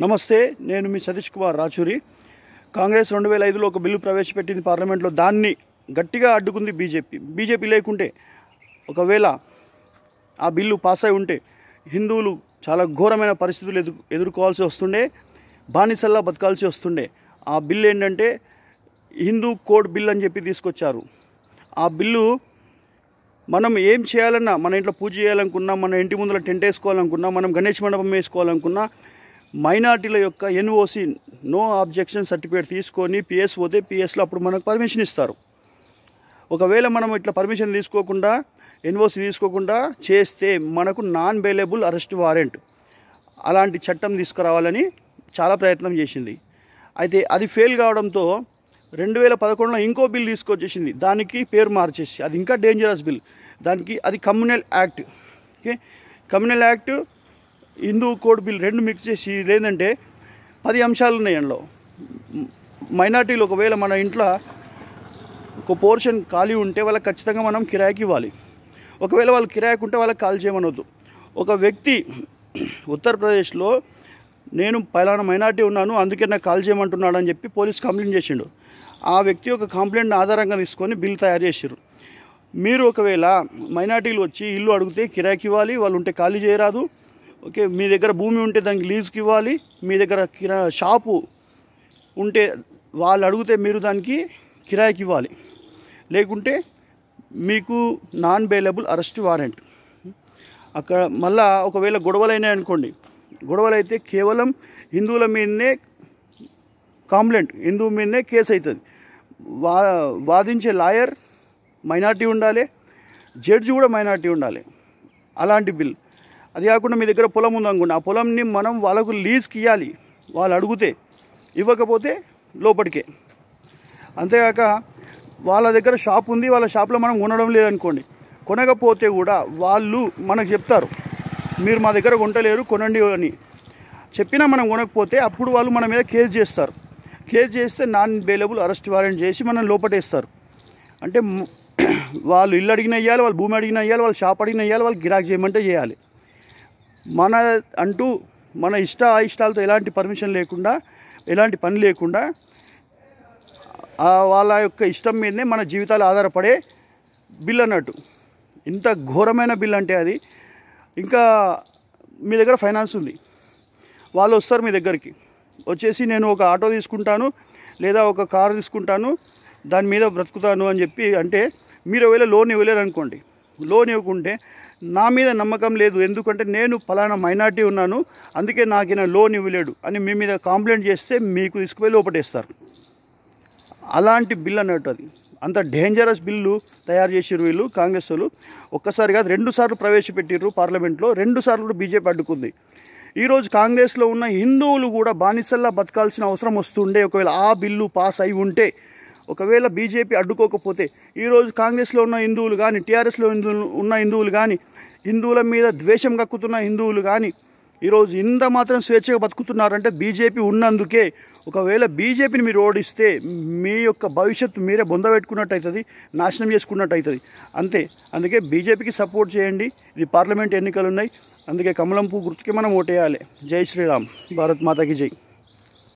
నమస్తే, నేను మీ సతీష్ కుమార్ రాచూరి. కాంగ్రెస్ 2005లో ఒక బిల్లు ప్రవేశపెట్టింది పార్లమెంట్లో. దాన్ని గట్టిగా అడ్డుకుంది బీజేపీ లేకుంటే, ఒకవేళ ఆ బిల్లు పాస్ అయి ఉంటే హిందువులు చాలా ఘోరమైన పరిస్థితులు ఎదుర్కోవాల్సి వస్తుండే, బానిసల్లా బతకాల్సి వస్తుండే. ఆ బిల్లు ఏంటంటే హిందూ కోడ్ బిల్ అని చెప్పి తీసుకొచ్చారు. ఆ బిల్లు మనం ఏం చేయాలన్నా, మన ఇంట్లో పూజ చేయాలనుకున్నా, మన ఇంటి ముందర టెంట్ వేసుకోవాలనుకున్నా, మనం గణేష్ మండపం వేసుకోవాలనుకున్నా, మైనార్టీల యొక్క ఎన్ఓసి నో ఆబ్జెక్షన్ సర్టిఫికేట్ తీసుకొని పిఎస్ పోతే పిఎస్లో అప్పుడు మనకు పర్మిషన్ ఇస్తారు. ఒకవేళ మనం ఇట్లా పర్మిషన్ తీసుకోకుండా, ఎన్ఓసి తీసుకోకుండా చేస్తే మనకు నాన్ బెయిలబుల్ అరెస్ట్ వారెంట్ అలాంటి చట్టం తీసుకురావాలని చాలా ప్రయత్నం చేసింది. అయితే అది ఫెయిల్ కావడంతో 2011లో ఇంకో బిల్ తీసుకొచ్చేసింది. దానికి పేరు మార్చేసి, అది ఇంకా డేంజరస్ బిల్. అది communal act. Okay, communal act, Hindu code bill రెండు మిక్స్ చేసి లేదంటే 10 అంశాలు ఉన్నాయి అందులో. మైనార్టీలు ఒకవేళ మన ఇంట్లో ఒక పోర్షన్ ఖాళీ ఉంటే వాళ్ళకి ఖచ్చితంగా మనం కిరాయికి ఇవ్వాలి. ఒకవేళ వాళ్ళు కిరాయికి ఉంటే వాళ్ళకి కాల్ చేయమనొద్దు. ఒక వ్యక్తి ఉత్తరప్రదేశ్లో నేను పలానా మైనార్టీ ఉన్నాను, అందుకే నాకు కాల్ చేయమంటున్నాడు అని చెప్పి పోలీస్ కంప్లైంట్ చేసిండు. ఆ వ్యక్తి ఒక కంప్లైంట్ ఆధారంగా తీసుకొని బిల్ తయారు చేసారు. మీరు ఒకవేళ మైనార్టీలు వచ్చి ఇల్లు అడిగితే కిరాయికి ఇవ్వాలి, వాళ్ళు ఉంటే ఖాళీ చేయరాదు. ఓకే, మీ దగ్గర భూమి ఉంటే దానికి లీజుకి ఇవ్వాలి, మీ దగ్గర షాపు ఉంటే వాళ్ళు అడిగితే మీరు దానికి కిరాయికి ఇవ్వాలి, లేకుంటే మీకు నాన్ బెయిలబుల్ అరెస్ట్ వారెంట్. అక్కడ మళ్ళా ఒకవేళ గొడవలైనాయి అనుకోండి, గొడవలు అయితే కేవలం హిందువుల మీదనే కంప్లైంట్, హిందువు మీదనే కేసు అవుతుంది. వాదించే లాయర్ మైనార్టీ ఉండాలి, జడ్జి కూడా మైనార్టీ ఉండాలి. అలాంటి బిల్. అది కాకుండా మీ దగ్గర పొలం ఉందనుకోండి, ఆ పొలంని మనం వాళ్ళకు లీజ్కి ఇవ్వాలి, వాళ్ళు అడిగితే. ఇవ్వకపోతే లోపలికే. అంతేకాక వాళ్ళ దగ్గర షాప్ ఉంది, వాళ్ళ షాప్లో మనం కొనడం లేదనుకోండి, కొనకపోతే కూడా వాళ్ళు మనకు చెప్తారు, మీరు మా దగ్గర కొంటలేరు, కొనండి అని చెప్పినా మనం కొనకపోతే అప్పుడు వాళ్ళు మన మీద కేసు చేస్తారు. కేసు చేస్తే నాన్ బెయిలబుల్ అరెస్ట్ వారెంట్ చేసి మనం లోపటేస్తారు. అంటే వాళ్ళు ఇల్లు అడిగిన ఇవ్వాలి, వాళ్ళు భూమి అడిగిన ఇవ్వాలి, వాళ్ళు షాప్ అడిగిన ఇవ్వాలి, వాళ్ళు గిరాకీ చేయమంటే చేయాలి. మన అంటూ మన ఇష్టాలతో ఎలాంటి పర్మిషన్ లేకుండా, ఎలాంటి పని లేకుండా వాళ్ళ యొక్క ఇష్టం మీదనే మన జీవితాలు ఆధారపడే బిల్ అన్నట్టు. ఇంత ఘోరమైన బిల్ అంటే అది. ఇంకా మీ దగ్గర ఫైనాన్స్ ఉంది, వాళ్ళు వస్తారు మీ దగ్గరికి, వచ్చేసి నేను ఒక ఆటో తీసుకుంటాను లేదా ఒక కారు తీసుకుంటాను, దాని మీద బ్రతుకుతాను అని చెప్పి అంటే, మీరు ఒకవేళ లోన్ ఇవ్వలేరు అనుకోండి, లోన్ ఇవ్వకుంటే నా మీద నమ్మకం లేదు, ఎందుకంటే నేను ఫలానా మైనార్టీ ఉన్నాను, అందుకే నాకైనా లోన్ ఇవ్వలేడు అని మీ మీద కంప్లైంట్ చేస్తే మీకు తీసుకుపోయి లోపటేస్తారు. అలాంటి బిల్ అన్నట్టు అది. అంత డేంజరస్ బిల్లు తయారు చేసిర్రు వీళ్ళు కాంగ్రెస్ వాళ్ళు. ఒక్కసారి కాదు, 2 సార్లు ప్రవేశపెట్టిర్రు పార్లమెంట్లో, 2 సార్లు కూడా బీజేపీ అడ్డుకుంది. ఈరోజు కాంగ్రెస్లో ఉన్న హిందువులు కూడా బానిసల్లా బతకాల్సిన అవసరం వస్తుండే. ఒకవేళ ఆ బిల్లు పాస్ అయి ఉంటే, ఒకవేళ బీజేపీ అడ్డుకోకపోతే, ఈరోజు కాంగ్రెస్లో ఉన్న హిందువులు కానీ, టీఆర్ఎస్లో ఉన్న హిందువులు కానీ, హిందువుల మీద ద్వేషం కక్కుతున్న హిందువులు కానీ ఈరోజు ఇంత మాత్రం స్వేచ్ఛగా బతుకుతున్నారంటే బీజేపీ ఉన్నందుకే. ఒకవేళ బీజేపీని మీరు ఓడిస్తే మీ యొక్క భవిష్యత్తు మీరే బొందబెట్టుకున్నట్టు అవుతుంది, నాశనం చేసుకున్నట్టు అవుతుంది. అంతే. అందుకే బీజేపీకి సపోర్ట్ చేయండి. ఇది పార్లమెంట్ ఎన్నికలు ఉన్నాయి, అందుకే కమలం పువ్వు గుర్తుకే మనం ఓటేయాలి. జై శ్రీరామ్, భారత్ మాతాకి జై.